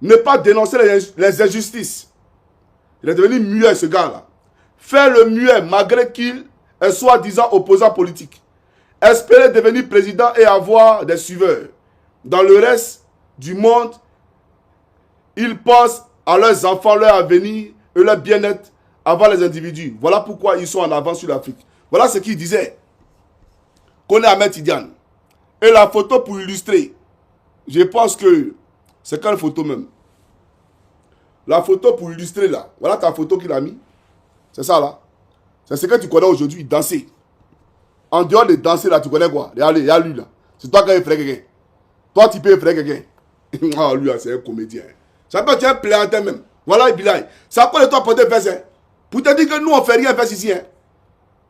Ne pas dénoncer les injustices. Il est devenu muet, ce gars-là. Faire le muet malgré qu'il est soi-disant opposant politique. Espérer devenir président et avoir des suiveurs. Dans le reste du monde, ils pensent à leurs enfants, leur avenir et leur bien-être avant les individus. Voilà pourquoi ils sont en avance sur l'Afrique. Voilà ce qu'il disait. Kone Ahmed Tidiane. Et la photo pour illustrer. Je pense que c'est quelle photo même? La photo pour illustrer là. Voilà ta photo qu'il a mis. C'est ça là. C'est ce que tu connais aujourd'hui, danser. En dehors de danser là, tu connais quoi? Regardez, il y a lui là. C'est toi qui as effrayé quelqu'un. Toi, tu peux effrayer quelqu'un. Ah, lui là, c'est un comédien. Ça peut être un plaisantin même. Voilà, Bilal. Ça peut être toi porter veste. Hein. Pour te dire que nous, on ne fait rien veste ici. Hein.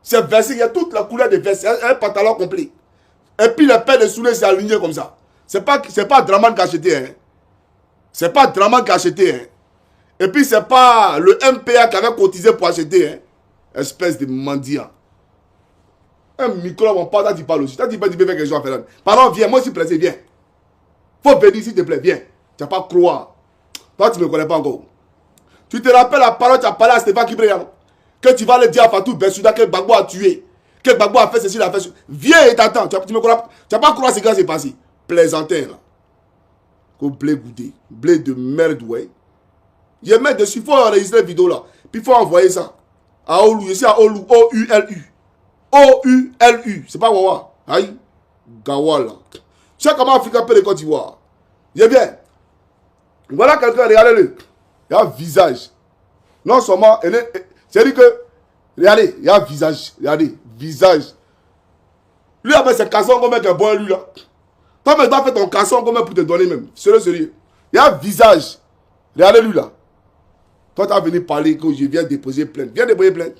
C'est veste, il y a toute la couleur de veste. Un pantalon complet. Et puis les paires de souliers, c'est aligné comme ça. C'est pas Draman qui a acheté. Hein. C'est pas Draman qui a acheté. Hein. Et puis, c'est pas le MPA qui avait cotisé pour acheter. Hein. Espèce de mendiant. Un micro, on parle, tu parles aussi. Tu peux faire quelque chose à faire. Pardon, viens, moi aussi, pressé, viens. Faut venir, s'il te plaît, viens. Tu n'as pas croire. Toi, tu ne me connais pas encore. Tu te rappelles la parole, tu as parlé à Stéphane Kibrian. Que tu vas le dire à Fatou Bensouda que Gbagbo a tué. Que Gbagbo a fait ceci, il a fait ceci. Viens et t'attends. Tu n'as pas croire ce qui s'est passé. Plaisantin, là. Qu'au blé goudé. Blé de merde, ouais. Je mets dessus, il faut enregistrer la vidéo là. Puis il faut envoyer ça. À Olu, ici à Olu, O-U-L-U. O-U-L-U. C'est pas Wawa. Aïe. Gawa là. Tu sais comment Africa peut les Côte d'Ivoire. J'ai bien. Voilà quelqu'un, regardez-le. Il y a un visage. Non seulement, c'est-à-dire que, regardez, il y a un visage. Regardez, visage. Lui, avec ses cassons comme un bon lui là. Toi, mais tu dois faire ton casson comme pour te donner même. Sérieux. Il y a un visage. Regardez-lui là. Toi, tu as venu parler que je viens déposer plainte. Viens déposer plainte.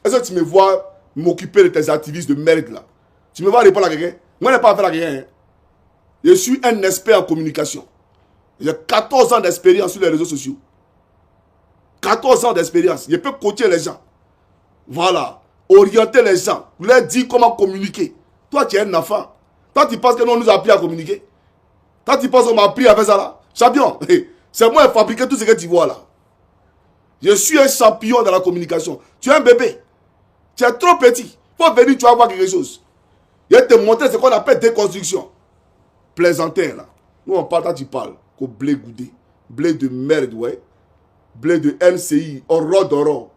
Est-ce que tu me vois m'occuper de tes activistes de merde là? Tu me vois répondre à quelqu'un? Moi, je n'ai pas affaire à quelqu'un. Hein. Je suis un expert en communication. J'ai 14 ans d'expérience sur les réseaux sociaux. 14 ans d'expérience. Je peux coacher les gens. Voilà. Orienter les gens. Leur dire comment communiquer. Toi, tu es un enfant. Toi, tu penses que nous, on nous a appris à communiquer? Toi, tu penses qu'on m'a appris à faire ça là? Champion. C'est moi qui ai fabriqué tout ce que tu vois là. Je suis un champion dans la communication. Tu es un bébé. Tu es trop petit. Il faut venir, tu vas voir quelque chose. Je vais te montrer ce qu'on appelle déconstruction. Plaisantin là. Nous on parle, tu parles. Qu'au blé goudé. Blé de merde, ouais. Blé de NCI. Oro d'oro.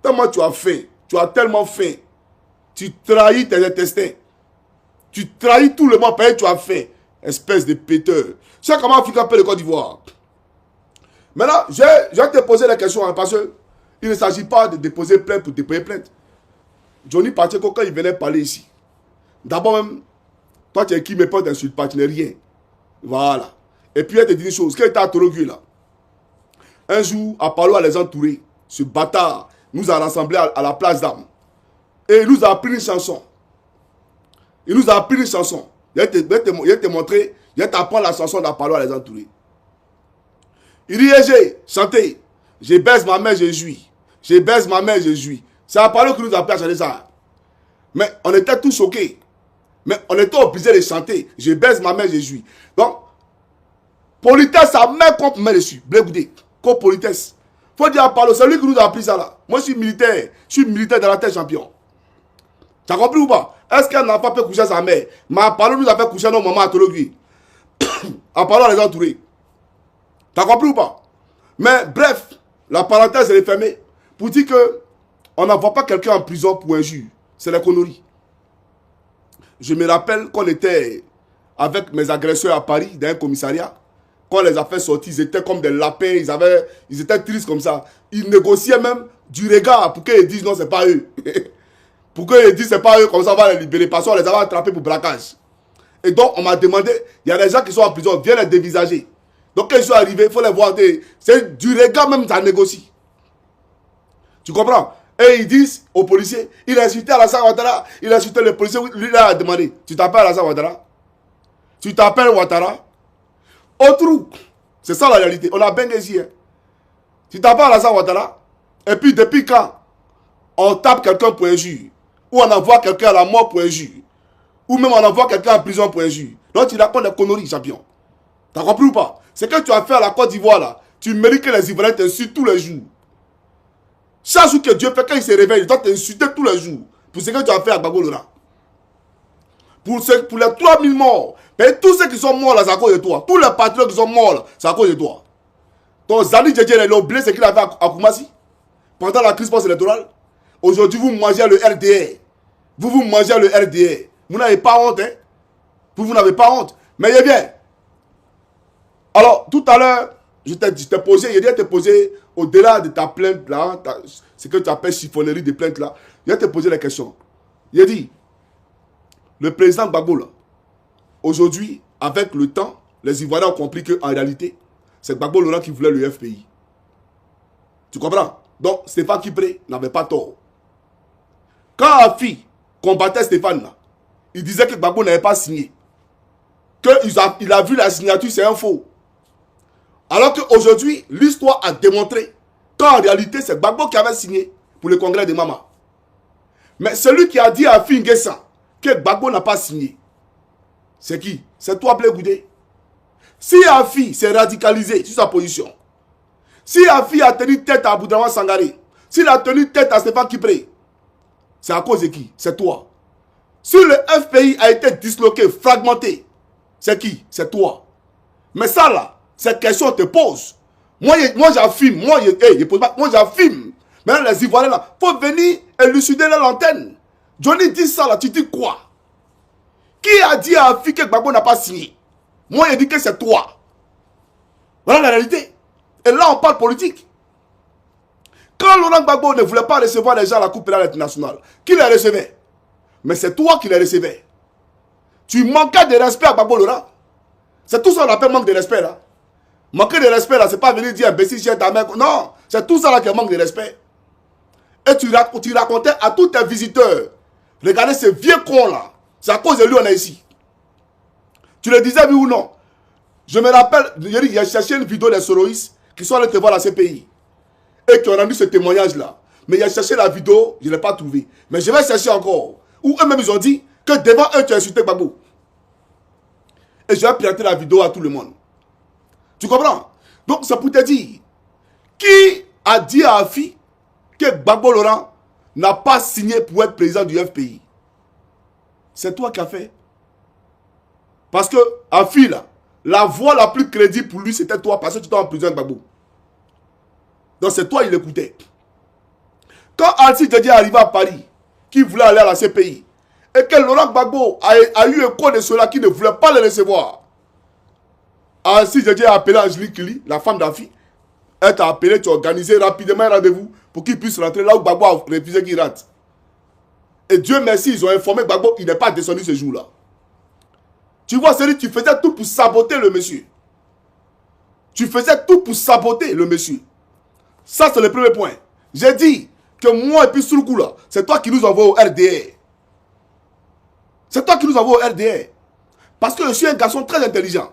Tellement tu as faim. Tu as tellement faim. Tu trahis tes intestins. Tu trahis tout le monde parce que tu as faim. Espèce de péteur. Tu sais comment Afrique appelle le Côte d'Ivoire? Maintenant, je vais te poser la question hein, parce qu'il ne s'agit pas de déposer plainte pour déposer plainte. Johnny Pacheco, quand il venait parler ici, d'abord même, toi tu es qui me pas d'insulte pas, tu n'es rien. Voilà. Et puis il te dit une chose, quand il était à Torogui là, un jour, à Palo à les entourer, ce bâtard nous a rassemblés à la place d'armes. Et il nous a appris une chanson. Il nous a appris une chanson. Il va te montrer, il va t'apprendre la chanson d'Apollo à les entourer. Il dit, j'ai chanté, je baise ma mère, je jouis. Je baise ma mère, je jouis. C'est Apollo qui nous a appris à chanter ça. Mais on était tous choqués. Mais on était obligés de chanter, je baise ma mère, je jouis. Donc, politesse, ça met contre main dessus. Blégoudé, comme politesse. Faut dire à Apollo, c'est lui qui nous a appris ça là. Moi, je suis militaire dans la tête champion. Tu as compris ou pas? Est-ce qu'un enfant peut coucher sa mère? Mais Apollo nous a fait coucher nos mamans à Torogui. Apollo les entourés. Tu as compris ou pas? Mais bref, la parenthèse elle est fermée. Pour dire que on n'envoie pas quelqu'un en prison pour injure. C'est la connerie. Je me rappelle qu'on était avec mes agresseurs à Paris, dans un commissariat. Quand les affaires sorties, ils étaient comme des lapins. Ils étaient tristes comme ça. Ils négociaient même du regard pour qu'ils disent non, c'est pas eux. Pour qu'ils disent c'est pas eux, comme ça on va les libérer. Parce qu'on les avait attrapés pour braquage. Et donc on m'a demandé, il y a des gens qui sont en prison, viens les dévisager. Donc quand ils sont arrivés, il faut les voir. C'est du regard même, ça négocie. Tu comprends? Et ils disent aux policiers, il a insulté Alassane Ouattara, il a insulté le policier, lui il a demandé, tu t'appelles Alassane Ouattara? Tu t'appelles Ouattara? Autre, c'est ça la réalité, on a bien ici. Hein. Tu t'appelles Alassane Ouattara? Et puis depuis quand on tape quelqu'un pour injure? Ou on envoie quelqu'un à la mort pour injure? Ou même on envoie quelqu'un en prison pour injure? Donc tu racontes des conneries, champion. T'as compris ou pas? Ce que tu as fait à la Côte d'Ivoire là, tu mérites que les Ivoiriens t'insultent tous les jours. Chaque jour que Dieu fait, quand il se réveille, il doit t'insulter tous les jours. Pour ce que tu as fait à Gbagbo Laurent. Pour les 3000 morts. Mais tous ceux qui sont morts là, c'est à cause de toi. Tous les patriotes qui sont morts là, c'est à cause de toi. Ton Zani Djedje, il a oublié ce qu'il a fait à Koumassi. Pendant la crise post-électorale. Aujourd'hui, vous mangez le RDR. Vous mangez le RDR. Vous n'avez pas honte, hein. Vous n'avez pas honte. Mais il est bien. Alors, tout à l'heure, je t'ai posé, il a te posé, au-delà de ta plainte là, ce que tu appelles chiffonnerie de plainte là, il a te posé la question. Il a dit, le président Gbagbo là, aujourd'hui, avec le temps, les Ivoiriens ont compris qu'en réalité, c'est Gbagbo Laurent qui voulait le FPI. Tu comprends? Donc, Stéphane Kipré n'avait pas tort. Quand Afi combattait Stéphane là, il disait que Gbagbo n'avait pas signé. Il a vu la signature, c'est un faux. Alors qu'aujourd'hui, l'histoire a démontré qu'en réalité, c'est Gbagbo qui avait signé pour le congrès de Mama. Mais celui qui a dit à Finguessan que Gbagbo n'a pas signé, c'est qui? C'est toi, Blé Goudé. Si Afi s'est radicalisé sur sa position, si Afi a tenu tête à Aboudraman Sangaré, s'il a tenu tête à Stéphane Kipré, c'est à cause de qui? C'est toi. Si le FPI a été disloqué, fragmenté, c'est qui? C'est toi. Mais ça là, cette question te pose. Moi j'affirme, moi j'affirme. Maintenant les Ivoiriens là, faut venir élucider leur antenne. Johnny dit ça là, tu dis quoi? Qui a dit à Afi que Gbagbo n'a pas signé? Moi je dis que c'est toi. Voilà la réalité. Et là on parle politique. Quand Laurent Gbagbo ne voulait pas recevoir les gens à la Coupe pénale internationale, qui les recevait? Mais c'est toi qui les recevais. Tu manquais de respect à Gbagbo Laurent. C'est tout ça qu'on appelle manque de respect là. Manquer de respect là, c'est pas venir dire imbécile, j'ai ta mère. Non, c'est tout ça là qui manque de respect. Et tu racontais à tous tes visiteurs, regardez ce vieux con là, c'est à cause de lui on est ici. Tu le disais oui ou non? Je me rappelle, il a cherché une vidéo des soroïstes qui sont allés te voir à la CPI et qui ont rendu ce témoignage là. Mais il a cherché la vidéo, je ne l'ai pas trouvé. Mais je vais chercher encore. Où eux-mêmes ils ont dit que devant eux tu as insulté Gbagbo. Et je vais présenter la vidéo à tout le monde. Tu comprends? Donc c'est pour te dire, qui a dit à Afi que Gbagbo Laurent n'a pas signé pour être président du FPI? C'est toi qui as fait. Parce que Afi là, la voix la plus crédible pour lui c'était toi parce que tu étais en prison de Gbagbo. Donc c'est toi il écoutait. Quand Alci Djedje est arrivé à Paris, qui voulait aller à la CPI, et que Laurent Gbagbo a eu écho de ceux-là qui ne voulaient pas le recevoir, Alci Djedje a appelé Angélique Kili, la femme d'Afi. Elle t'a appelé, tu as organisé rapidement un rendez-vous pour qu'il puisse rentrer là où Gbagbo a refusé qu'il rentre. Et Dieu merci, ils ont informé Gbagbo, il n'est pas descendu ce jour-là. Tu vois, c'est-à-dire tu faisais tout pour saboter le monsieur. Tu faisais tout pour saboter le monsieur. Ça, c'est le premier point. J'ai dit que moi et puis Souroukou là, c'est toi qui nous envoie au RDR. C'est toi qui nous envoie au RDR. Parce que je suis un garçon très intelligent.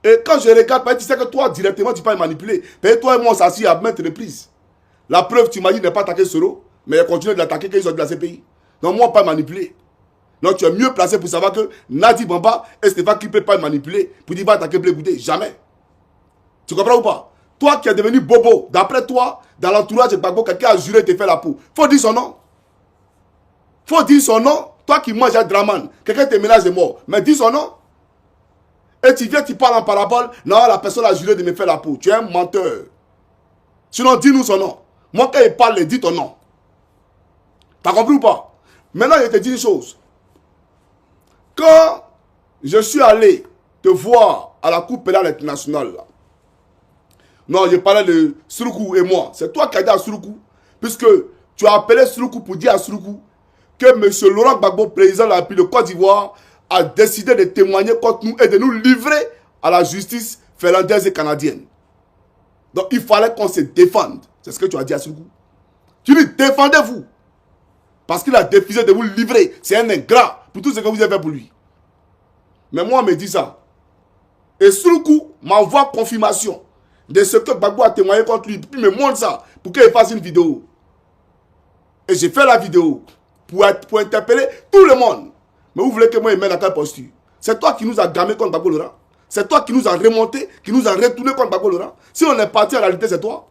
Et quand je regarde, tu sais que toi, directement, tu peux manipuler. Mais toi et moi, on s'assied à maintes reprises. La preuve, tu m'as dit de ne pas attaquer Soro, mais il continue de l'attaquer quand ils sont de la CPI. Donc moi, pas manipuler. Donc tu es mieux placé pour savoir que Nadi Bamba et Stéphane qui ne peuvent pas manipuler pour dire va attaquer Blé Goudé. Jamais. Tu comprends ou pas? Toi qui es devenu bobo, d'après toi, dans l'entourage de Gbagbo, quelqu'un a juré de te faire la peau. Faut dire son nom. Faut dire son nom. Toi qui manges un Draman, quelqu'un te ménage de mort. Mais dis son nom. Et tu viens, tu parles en parabole. Non, la personne a juré de me faire la peau. Tu es un menteur. Sinon, dis-nous son nom. Moi, quand il parle, dis ton nom. T'as compris ou pas? Maintenant, je te dis une chose. Quand je suis allé te voir à la Coupe pénale internationale, là, non, je parlais de Souroukou et moi. C'est toi qui as dit à Souroukou. Puisque tu as appelé Souroukou pour dire à Souroukou que M. Laurent Gbagbo, président de la République de Côte d'Ivoire, a décidé de témoigner contre nous et de nous livrer à la justice finlandaise et canadienne. Donc il fallait qu'on se défende. C'est ce que tu as dit à Souroukou. Tu dis défendez-vous. Parce qu'il a décidé de vous livrer. C'est un ingrat pour tout ce que vous avez fait pour lui. Mais moi, on me dit ça. Et Souroukou m'envoie confirmation de ce que Gbagbo a témoigné contre lui. Puis il me montre ça pour qu'il fasse une vidéo. Et j'ai fait la vidéo pour interpeller tout le monde. Mais vous voulez que moi, je mette dans quelle posture? C'est toi qui nous as gamé contre Gbagbo Laurent. C'est toi qui nous a remonté, qui nous a retourné contre Gbagbo Laurent. Si on est parti, en réalité, c'est toi.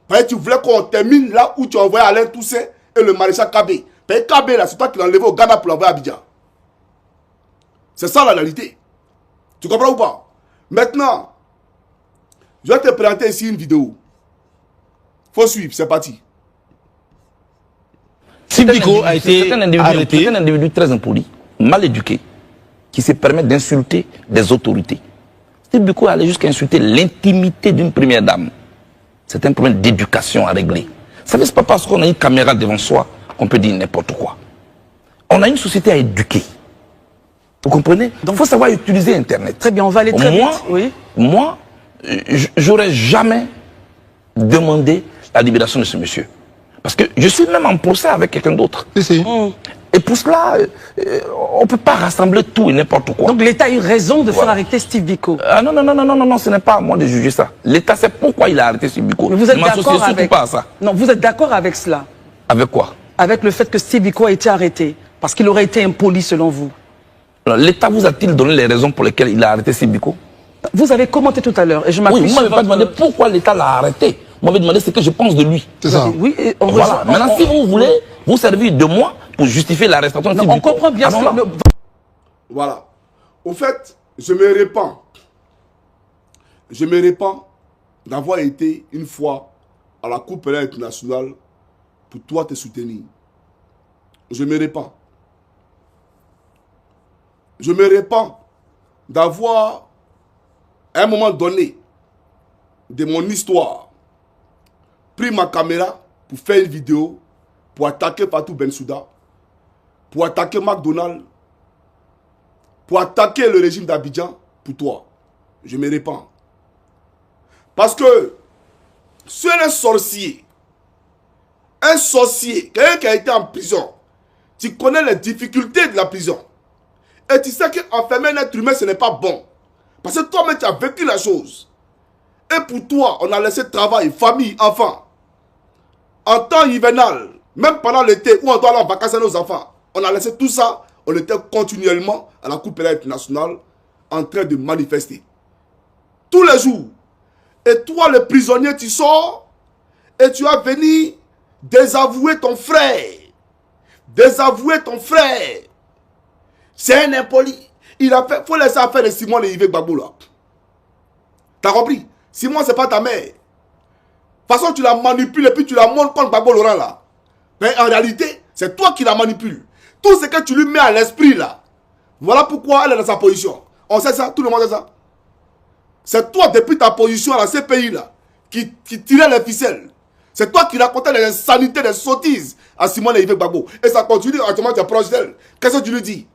Parce que tu voulais qu'on termine là où tu as envoyé Alain Toussaint et le maréchal Kabé. Parce que Kabé, là, c'est toi qui l'as enlevé au Ghana pour l'envoyer à Abidjan. C'est ça la réalité. Tu comprends ou pas? Maintenant, je vais te présenter ici une vidéo. Faut suivre, c'est parti. Steve Biko a été arrêté. C'est un individu très impoli, mal éduqué, qui se permet d'insulter des autorités. Steve Biko allait jusqu'à insulter l'intimité d'une première dame. C'est un problème d'éducation à régler. Vous savez, ce n'est pas parce qu'on a une caméra devant soi qu'on peut dire n'importe quoi. On a une société à éduquer. Vous comprenez? Donc, il faut savoir utiliser Internet. Très bien, on va aller très vite. Oui. Moi, j'aurais jamais demandé la libération de ce monsieur. Parce que je suis même en procès avec quelqu'un d'autre. Et pour cela, on ne peut pas rassembler tout et n'importe quoi. Donc l'État a eu raison de faire arrêter Steve Biko. Non, ce n'est pas à moi de juger ça. L'État sait pourquoi il a arrêté Steve Biko. Mais vous êtes d'accord avec pas à ça. Non, vous êtes d'accord avec cela? Avec quoi? Avec le fait que Steve Biko a été arrêté parce qu'il aurait été impoli selon vous. L'État vous a-t-il donné les raisons pour lesquelles il a arrêté Steve Biko? Vous avez commenté tout à l'heure et je m'appuie Oui, vous ne m'avez pas demandé pourquoi l'État l'a arrêté. Vous m'avez demandé ce que je pense de lui. C'est ça. Oui, et voilà. Maintenant, si vous voulez vous servir de moi pour justifier l'arrestation de Steve Biko. On comprend bien ce que... Voilà. Au fait, je me répands. Je me répands d'avoir été une fois à la Coupe internationale pour toi te soutenir. Je me répands. Je me répands d'avoir, à un moment donné de mon histoire, pris ma caméra pour faire une vidéo, pour attaquer Fatou Bensouda, pour attaquer McDonald's, pour attaquer le régime d'Abidjan, pour toi. Je me répands. Parce que sur un sorcier, quelqu'un qui a été en prison, tu connais les difficultés de la prison. Et tu sais qu'enfermer un être humain, ce n'est pas bon. Parce que toi-même, tu as vécu la chose. Et pour toi, on a laissé travail, famille, enfants. En temps hivernal, même pendant l'été, où on doit aller en vacances à nos enfants, on a laissé tout ça. On était continuellement à la Coupe internationale en train de manifester. Tous les jours. Et toi, le prisonnier, tu sors et tu as venu désavouer ton frère. Désavouer ton frère. C'est un impoli. Il a fait, faut laisser faire de Simon et Yves Gbagbo là. T'as compris? Simon, c'est pas ta mère. De toute façon, tu la manipules et puis tu la montres contre Gbagbo Laurent là. Mais en réalité, c'est toi qui la manipules. Tout ce que tu lui mets à l'esprit là. Voilà pourquoi elle est dans sa position. On sait ça, tout le monde sait ça. C'est toi, depuis ta position à la CPI là, qui tirait les ficelles. C'est toi qui racontais les insanités, les sottises à Simon et Yves Gbagbo. Et ça continue, actuellement tu es proche d'elle. Qu'est-ce que tu lui dis?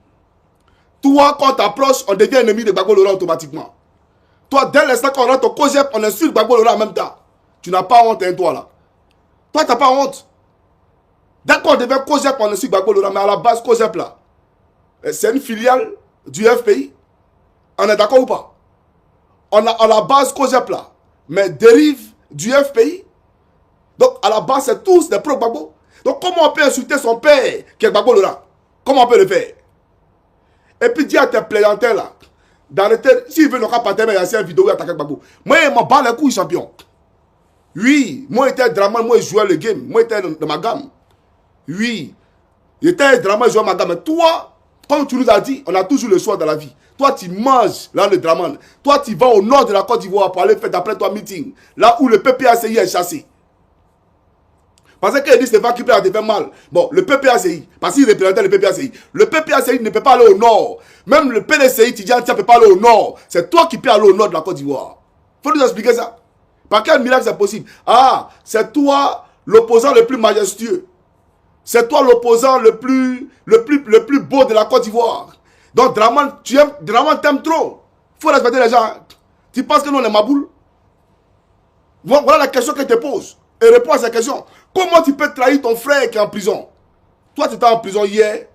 Toi, quand tu approches, on devient ennemi de Gbagbo Laurent automatiquement. Toi, dès l'instant qu'on rentre au COGEP, on insulte Gbagbo Laurent en même temps. Tu n'as pas honte, hein, toi, là. Toi, tu n'as pas honte. Dès qu'on devient COGEP, on insulte Gbagbo Laurent. Mais à la base, COGEP, là, c'est une filiale du FPI. On est d'accord ou pas? On a à la base COGEP, là, mais dérive du FPI. Donc, à la base, c'est tous des pro-Gbagbo. Donc, comment on peut insulter son père, qui est Gbagbo Laurent? Comment on peut le faire? Et puis dis à tes plaisantins là, d'arrêter, s'ils veulent pas partir, mais il y a une vidéo où il attaque Gbagbo. Moi, il m'a bat les couilles, champion. Oui, moi, j'étais drama, moi, je jouais le game. Moi, j'étais dans ma gamme. Oui, j'étais drama, je jouais ma gamme. Mais toi, comme tu nous as dit, on a toujours le choix dans la vie. Toi, tu manges là le drama. Toi, tu vas au nord de la Côte d'Ivoire pour aller faire d'après toi meeting. Là où le PPACI est chassé. Parce qu'il dit que Stéphane Kipler a fait mal. Bon, le PPACI, parce qu'il représentait le PPACI. Le PPACI ne peut pas aller au nord. Même le PDCI, Tidjane, ne peut pas aller au nord. C'est toi qui peux aller au nord de la Côte d'Ivoire. Faut nous expliquer ça. Par quel miracle c'est possible? Ah, c'est toi l'opposant le plus majestueux. C'est toi l'opposant le plus beau de la Côte d'Ivoire. Donc, Draman, t'aimes trop. Il faut respecter les gens. Tu penses que nous, on est Maboul? Voilà la question que je te pose. Et réponds à cette question. Comment tu peux trahir ton frère qui est en prison? Toi, tu étais en prison hier.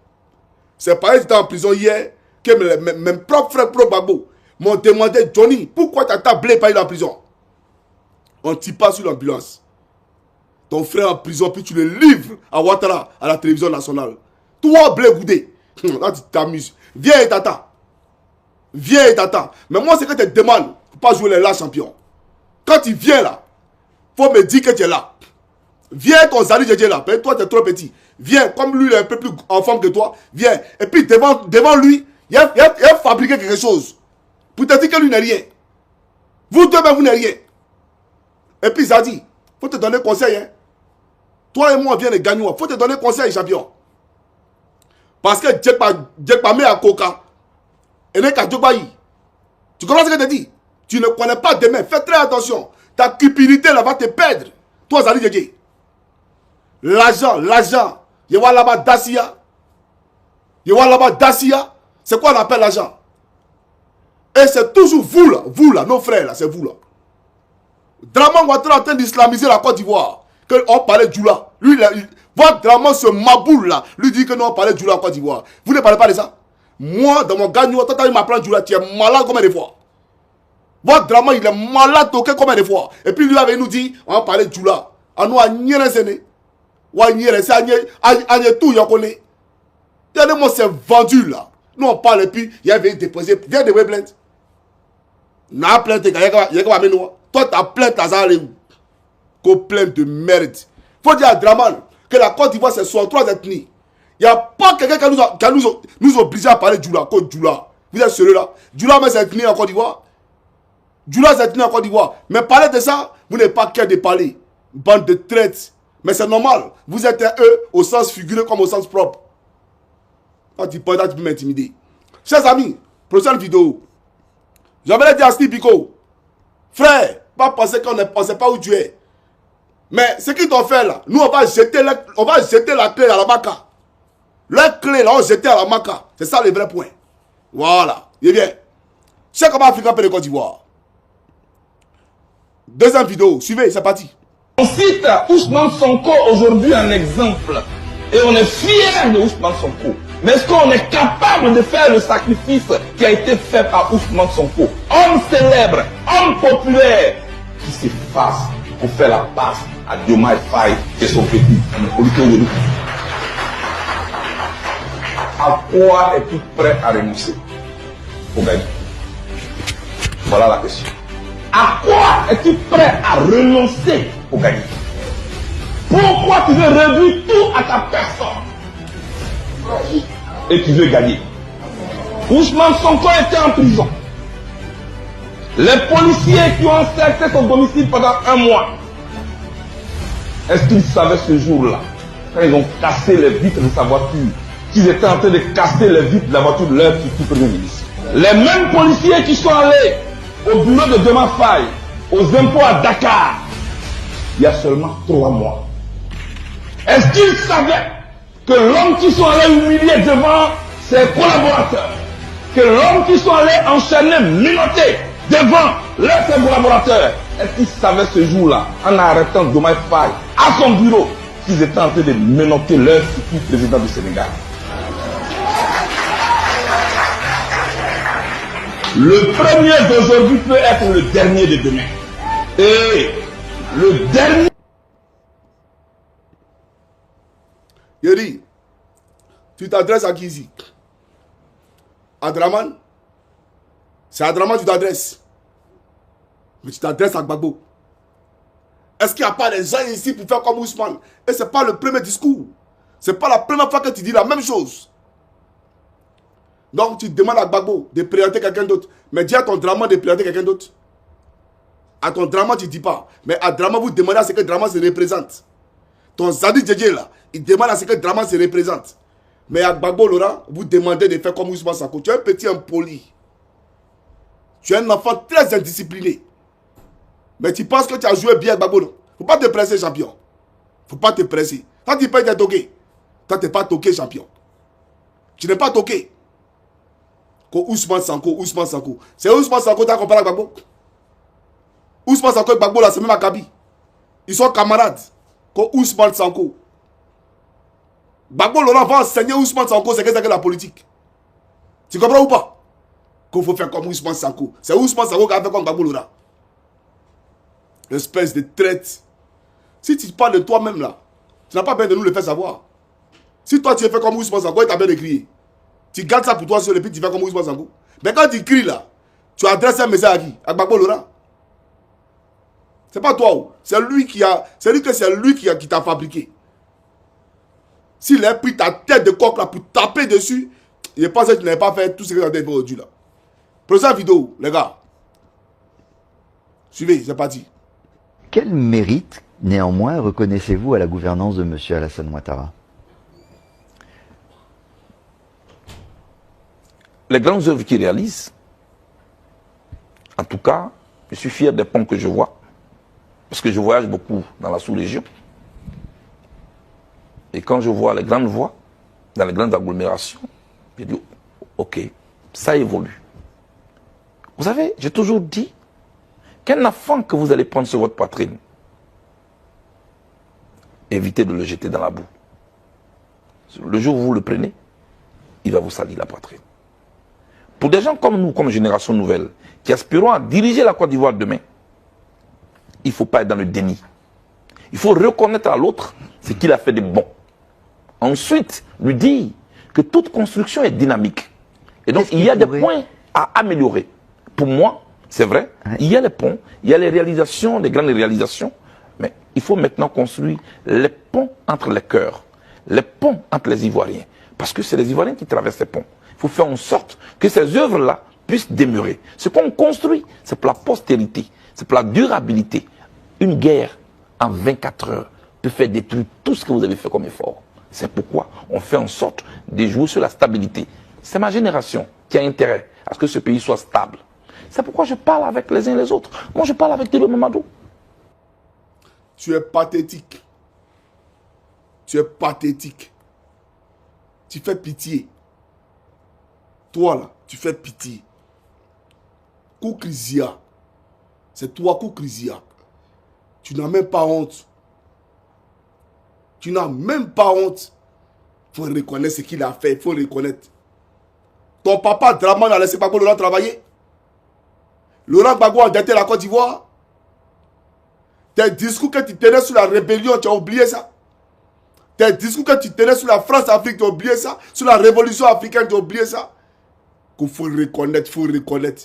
C'est pareil, tu étais en prison hier. Que mes propres frères pro-Gbagbo m'ont demandé, Johnny, pourquoi tu as tablé par il en prison? On ne tire pas sur l'ambulance. Ton frère en prison, puis tu le livres à Ouattara, à la télévision nationale. Toi, Blé Goudé. Là, tu t'amuses. Viens et tata. Viens et t'attends. Mais moi, c'est que je te demande, faut pas jouer les là champions. Quand tu viens là, faut me dire que tu es là. Viens ton Zali Djedje là. Toi, tu es trop petit. Viens, comme lui, il est un peu plus en forme que toi. Viens. Et puis, devant lui, il a fabriqué quelque chose. Pour te dire que lui n'est rien. Vous deux, vous n'êtes rien. Et puis, Zadi, faut te donner conseil. Hein. Toi et moi, on vient de gagner. Faut te donner conseil, champion. Parce que Djekpa met à Coca. Et n'est qu'à Djokbayi. Tu comprends ce que je te dis? Tu ne connais pas demain. Fais très attention. Ta cupidité là va te perdre. Toi, Zali Djedje. L'argent. Je vois là-bas Dacia. C'est quoi on appelle l'argent? Et c'est toujours vous là, nos frères là, c'est vous là. Draman Ouattara est en train d'islamiser la Côte d'Ivoire. On parlait de Djoula. Votre Draman, ce maboule là, lui dit que nous on parlait de Djoula en Côte d'Ivoire. Vous ne parlez pas de ça? Moi, dans mon gagnant, toi, il m'apprend Djoula, tu es malade combien de fois? Votre Draman, il est malade toqué combien de fois? Et puis lui avait nous dit, on parlait de Djoula. On nous a nié les aînés. Moi, c'est vendu là. Nous on parle et puis il y avait déposé. Viens de plainte. N'a plainte, il y a toi ta plainte à où? Qu'au plainte de merde. Faut dire à Draman que la Côte d'Ivoire c'est 63 ethnies. Il n'y a pas quelqu'un qui nous oblige à parler de Djoula. Djoula. Vous êtes sérieux là? Djoula mais c'est ethnie en Côte d'Ivoire. Djoula c'est ethnie en Côte d'Ivoire. Mais parler de ça, vous n'avez pas qu'à de parler. Bande de traites. Mais c'est normal. Vous êtes eux au sens figuré comme au sens propre. Quand tu parles, tu peux m'intimider. Chers amis, prochaine vidéo. J'avais dit à Steve Biko, frère, pas penser qu'on ne pensait pas où tu es. Mais ce qu'ils t'ont fait là, nous on va jeter la clé à la maca. La clé là, on va jeter à la maca. C'est ça le vrai point. Voilà. Et bien, c'est comment Africain peut de Côte d'Ivoire. Deuxième vidéo, suivez, c'est parti. On cite Ousmane Sonko aujourd'hui en exemple. Et on est fiers de Ousmane Sonko. Mais est-ce qu'on est capable de faire le sacrifice qui a été fait par Ousmane Sonko? Homme célèbre, homme populaire, qui s'efface pour faire la passe à Diomaye Faye et son petit. À quoi es-tu prêt à renoncer pour gagner? Voilà la question. À quoi es-tu prêt à renoncer pour gagner? Pourquoi tu veux réduire tout à ta personne? Et tu veux gagner. Ousmane Sonko était en prison. Les policiers qui ont encerclé son domicile pendant 1 mois, est-ce qu'ils savaient ce jour-là, quand ils ont cassé les vitres de sa voiture, qu'ils étaient en train de casser les vitres de la voiture de leur futur premier ministre? Les mêmes policiers qui sont allés au bureau de Diomaye Faye, aux impôts à Dakar, il y a seulement 3 mois. Est-ce qu'ils savaient que l'homme qui sont allés humilier devant ses collaborateurs, que l'homme qui sont allés enchaîner, menotter devant leurs collaborateurs, est-ce qu'ils savaient ce jour-là, en arrêtant Diomaye Faye à son bureau, qu'ils étaient en train de menotter leur futur président du Sénégal? Le premier d'aujourd'hui peut être le dernier de demain. Et le dernier... Yeri, tu t'adresses à qui ici? À Draman? C'est à Draman que tu t'adresses. Mais tu t'adresses à Gbagbo. Est-ce qu'il n'y a pas des gens ici pour faire comme Ousmane? Et ce n'est pas le premier discours. Ce n'est pas la première fois que tu dis la même chose. Donc tu demandes à Gbagbo de présenter quelqu'un d'autre. Mais dis à ton Draman de présenter quelqu'un d'autre. À ton Draman, tu ne dis pas. Mais à Draman, vous demandez à ce que Draman se représente. Ton Zali Djedje là, il demande à ce que Draman se représente. Mais à Gbagbo Laurent, vous demandez de faire comme Ousmane Sonko. Tu es un petit impoli. Tu es un enfant très indiscipliné. Mais tu penses que tu as joué bien à Gbagbo. Il ne faut pas te presser, champion. Il ne faut pas te presser. Quand tu peux être toqué, toi, tu n'es pas toqué, champion. Tu n'es pas toqué. Ousmane Sonko. C'est Ousmane Sonko qui a comparé à Gbagbo. Ousmane Sonko et Gbagbo là, c'est même à Kaby. Ils sont camarades. Ousmane Sonko. Gbagbo Laurent va enseigner Ousmane Sonko c'est qu'est-ce que la politique. Tu comprends ou pas? Qu'il faut faire comme Ousmane Sonko. C'est Ousmane Sonko qui a fait comme Gbagbo Laurent. Espèce de traite. Si tu parles de toi-même là, tu n'as pas besoin de nous le faire savoir. Si toi tu es fait comme Ousmane Sonko, il t'a bien écrit. Tu gardes ça pour toi seul et puis tu fais comme Ousmane Sonko. Mais quand tu cries là, tu adresses un message à qui? À Gbagbo Laurent. C'est pas toi. C'est lui qui t'a fabriqué. S'il a pris ta tête de coq là pour taper dessus, je pense que tu n'avais pas fait tout ce que tu as fait aujourd'hui là. Prenez ça vidéo, les gars. Suivez, c'est parti. Quel mérite, néanmoins, reconnaissez-vous à la gouvernance de M. Alassane Ouattara? Les grandes œuvres qu'il réalise, en tout cas, je suis fier des ponts que je vois, parce que je voyage beaucoup dans la sous-région. Et quand je vois les grandes voies, dans les grandes agglomérations, je dis, ok, ça évolue. Vous savez, j'ai toujours dit qu'un enfant que vous allez prendre sur votre poitrine, évitez de le jeter dans la boue. Le jour où vous le prenez, il va vous salir la poitrine. Pour des gens comme nous, comme génération nouvelle, qui aspirons à diriger la Côte d'Ivoire demain, il ne faut pas être dans le déni. Il faut reconnaître à l'autre ce qu'il a fait de bon. Ensuite, lui dire que toute construction est dynamique. Et donc, il y a des points à améliorer. Pour moi, c'est vrai, il y a les ponts, il y a les réalisations, les grandes réalisations, mais il faut maintenant construire les ponts entre les cœurs, les ponts entre les Ivoiriens. Parce que c'est les Ivoiriens qui traversent ces ponts. Il faut faire en sorte que ces œuvres-là puissent demeurer. Ce qu'on construit, c'est pour la postérité, c'est pour la durabilité. Une guerre en 24 heures peut faire détruire tout ce que vous avez fait comme effort. C'est pourquoi on fait en sorte de jouer sur la stabilité. C'est ma génération qui a intérêt à ce que ce pays soit stable. C'est pourquoi je parle avec les uns et les autres. Moi, je parle avec Tilo Mamadou. Tu es pathétique. Tu es pathétique. Tu fais pitié. Toi, là, tu fais pitié. Koukrizia. C'est toi, Koukrizia. Tu n'as même pas honte. Tu n'as même pas honte. Il faut reconnaître ce qu'il a fait. Il faut reconnaître. Ton papa Draman a laissé Gbagbo Laurent travailler. Laurent Gbagbo a endetté la Côte d'Ivoire. Tes discours que tu tenais sur la rébellion, tu as oublié ça. Tes discours que tu tenais sur la France-Afrique, tu as oublié ça. Sur la révolution africaine, tu as oublié ça. Qu'il faut reconnaître, il faut reconnaître.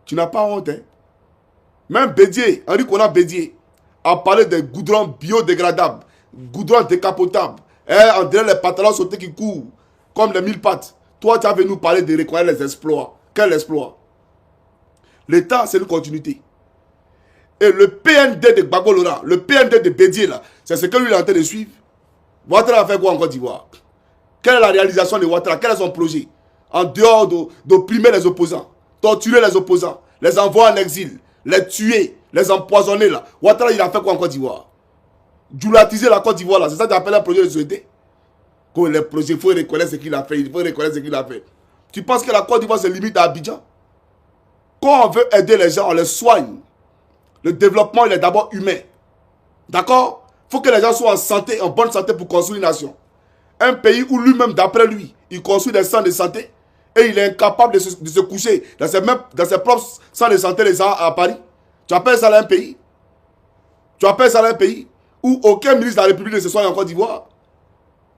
Tu n'as pas honte, hein. Même Bédier, Henri Konan Bédier, a parlé de goudrons biodégradables, goudrons décapotables. On dirait les pantalons sautés qui courent, comme les 1000 pattes. Toi, tu as venu nous parler de reconnaître les exploits. Quel exploit? L'État, c'est une continuité. Et le PND de Gbagbo Laurent, le PND de Bédier, là, c'est ce que lui est en train de suivre. Ouattara a fait quoi en Côte d'Ivoire? Quelle est la réalisation de Ouattara? Quel est son projet? En dehors d'opprimer les opposants, torturer les opposants, les envoyer en exil, les tuer, les empoisonner là. Ouattara, il a fait quoi en Côte d'Ivoire? Djoulatiser la Côte d'Ivoire là, c'est ça que tu appelles un projet de société? Comme les projets, il faut reconnaître ce qu'il a fait, il faut reconnaître ce qu'il a fait. Tu penses que la Côte d'Ivoire se limite à Abidjan? Quand on veut aider les gens, on les soigne. Le développement, il est d'abord humain. D'accord? Il faut que les gens soient en santé, en bonne santé pour construire une nation. Un pays où lui-même, d'après lui, il construit des centres de santé et il est incapable de se coucher dans ses propres centres de santé les gens à Paris. Tu appelles ça là un pays? Tu appelles ça là un pays où aucun ministre de la République ne se soigne en Côte d'Ivoire?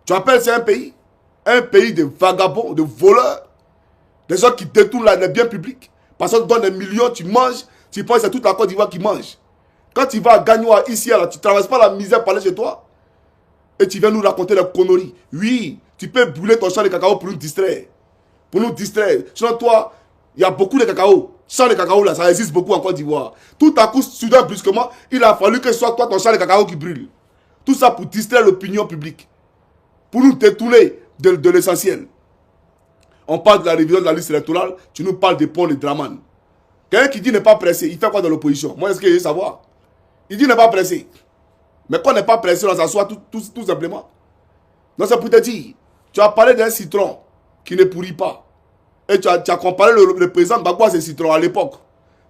Tu appelles ça un pays? Un pays de vagabonds, de voleurs, des gens qui détournent les biens publics. Parce qu'on te donne des millions, tu manges, tu penses que c'est toute la Côte d'Ivoire qui mange. Quand tu vas à Gagnoa, ici, là, tu ne traverses pas la misère pour aller chez toi. Et tu viens nous raconter des conneries. Oui, tu peux brûler ton champ de cacao pour nous distraire. Pour nous distraire. Sinon, toi, il y a beaucoup de cacao. Champ de cacao, là, ça existe beaucoup en Côte d'Ivoire. Tout à coup, soudain, brusquement, il a fallu que ce soit toi, ton champ de cacao qui brûle. Tout ça pour distraire l'opinion publique. Pour nous détourner de l'essentiel. On parle de la révision de la liste électorale, tu nous parles des ponts de Draman. Quelqu'un qui dit n'est pas pressé, il fait quoi dans l'opposition? Moi, est-ce que je veux savoir? Il dit n'est pas pressé. Mais quand on n'est pas pressé, on s'assoit tout simplement. Donc c'est pour te dire, tu as parlé d'un citron qui ne pourrit pas. Et tu as comparé le président Gbagbo à ce citron à l'époque.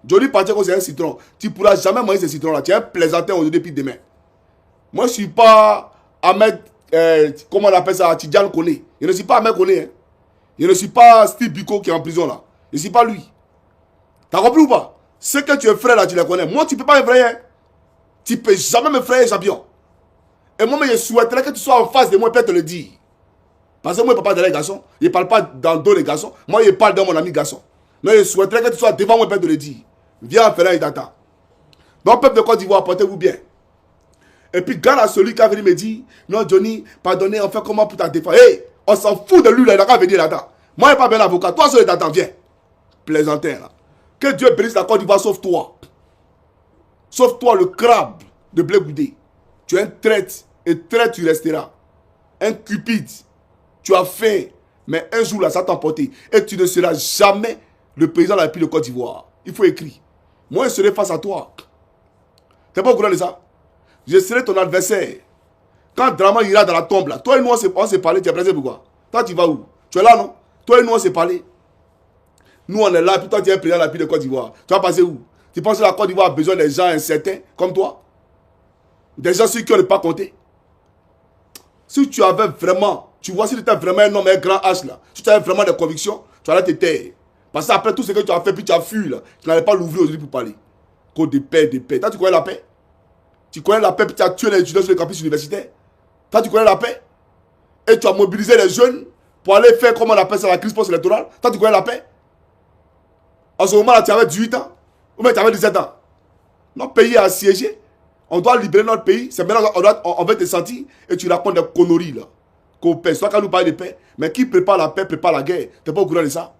Johnny Pacheco, c'est un citron. Tu ne pourras jamais manger ce citron-là. Tu es un plaisantin aujourd'hui depuis demain. Moi, je ne suis pas Ahmed, comment on appelle ça, Tidjane Kone. Je ne suis pas Ahmed Kone. Hein. Je ne suis pas Steve Biko qui est en prison là. Je ne suis pas lui. T'as compris ou pas? Ce que tu es frère là, tu les connais. Moi, tu ne peux pas me frayer. Hein. Tu ne peux jamais me frayer, champion. Et moi, je souhaiterais que tu sois en face de moi et peut-te le dire. Parce que moi, je ne parle pas de les garçons. Je ne parle pas dans d'autres garçons. Moi, je parle de mon ami garçon. Mais je souhaiterais que tu sois devant moi, père, de le dire. Viens en Fela et Data. Donc, peuple de Côte d'Ivoire, portez-vous bien. Et puis, garde à celui qui a venu me dire, non, Johnny, pardonnez, on fait comment pour ta défense? Hey, on s'en fout de lui, là, il a qu'à venir là-dedans. Moi, je n'ai pas bien avocat. Toi, seul Data, viens. Plaisantin, là. Que Dieu bénisse la Côte d'Ivoire, sauf toi. Sauf toi, le crabe de Blé Goudé. Tu es un traître, et traître, tu resteras. Un cupide. Tu as faim, mais un jour, là, ça t'a emporté. Et tu ne seras jamais le président de la République de Côte d'Ivoire. Il faut écrire. Moi, je serai face à toi. Tu n'es pas au courant de ça? Je serai ton adversaire. Quand Draman ira dans la tombe, là, toi et nous, on s'est parlé, tu es pressé pourquoi? Toi, tu vas où? Tu es là, non? Toi et nous, on s'est parlé. Nous, on est là, puis toi, tu es président de la République de Côte d'Ivoire. Tu vas passer où? Tu penses que la Côte d'Ivoire a besoin des gens incertains comme toi? Des gens sur qui on ne peut pas compter? Si tu avais vraiment, tu vois, si tu étais vraiment un homme, un grand H, là, si tu avais vraiment des convictions, tu allais te taire. Parce qu'après tout ce que tu as fait, puis tu as fui, là, tu n'allais pas l'ouvrir aujourd'hui pour parler. Code de paix, de paix. Toi, tu connais la paix? Tu connais la paix, puis tu as tué les étudiants sur les campus universitaires? Toi, tu connais la paix? Et tu as mobilisé les jeunes pour aller faire, comment on appelle ça, la crise post-électorale? Toi, tu connais la paix? En ce moment-là, tu avais 18 ans? Ou bien tu avais 17 ans? Notre pays est assiégé. On doit libérer notre pays. C'est maintenant on va te sentir et tu racontes des conneries là. Qu'on paie. Soit quand nous parlons de paix. Mais qui prépare la paix, prépare la guerre. Tu n'es pas au courant de ça?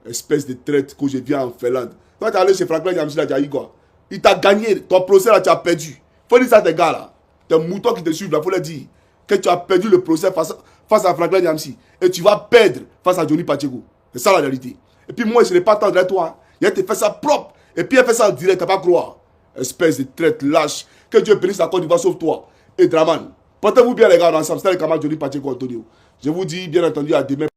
Espèce de traite que je viens en Finlande. Toi, tu es allé chez Franklin Yamsi là, tu as dit quoi? Il t'a gagné. Ton procès là, tu as perdu. Faut dire ça à tes gars là. Tes moutons qui te suivent là, faut leur dire que tu as perdu le procès face à Franklin Yamsi. Et tu vas perdre face à Johnny Pacheco. C'est ça la réalité. Et puis moi, je n'ai pas tendre à toi. Il a te fait ça propre. Et puis il a fait ça en direct, tu n'as pas croire. Espèce de traite lâche. Que Dieu bénisse la Côte d'Ivoire sauf toi. Et Draman. Portez-vous bien les gars ensemble. C'était le camarade Johnny Pacheco Antonio. Je vous dis bien entendu à demain.